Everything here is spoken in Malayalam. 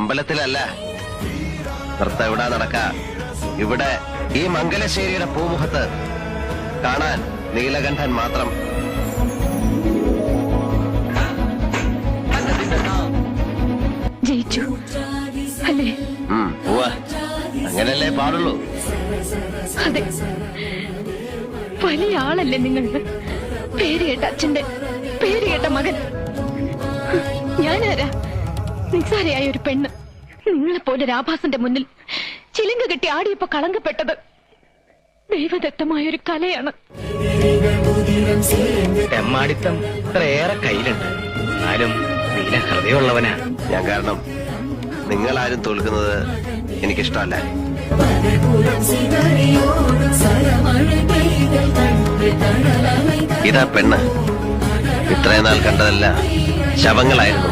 അമ്പലത്തിലല്ല, നൃത്തം ഇവിടെ നടക്ക. ഇവിടെ ഈ മംഗലശ്ശേരിയുടെ പൂമുഖത്ത് കാണാൻ നീലകണ്ഠൻ മാത്രം. ജയിച്ചു അല്ലേ? അങ്ങനല്ലേ പാടുള്ളൂ. അതെ, വലിയ ആളല്ലേ നിങ്ങൾ. പേര് കേട്ട അച്ഛന്റെ പേര് കേട്ട മകൻ. ഞാനാരാ? നിസ്സാരയായ ഒരു പെണ്ണ്. നിങ്ങളെപ്പോലെ രാഭാസന്റെ മുന്നിൽ ചിലങ്ക കെട്ടി ആടിയപ്പോ കളങ്കപ്പെട്ടത് ദൈവദത്തമായ ഒരു കലയാണ്. തെമ്മാടിത്തം ഇത്രയേറെ കയ്യിലുണ്ട്, എന്നാലും നീല ഹൃദയമുള്ളവനാ ഞാൻ. കാരണം നിങ്ങളാരും തോൽക്കുന്നത് എനിക്കിഷ്ടമല്ല. ഇതാ പെണ്ണ്. ഇത്രയും നാൾ കണ്ടതല്ല ശവങ്ങളായിരുന്നു.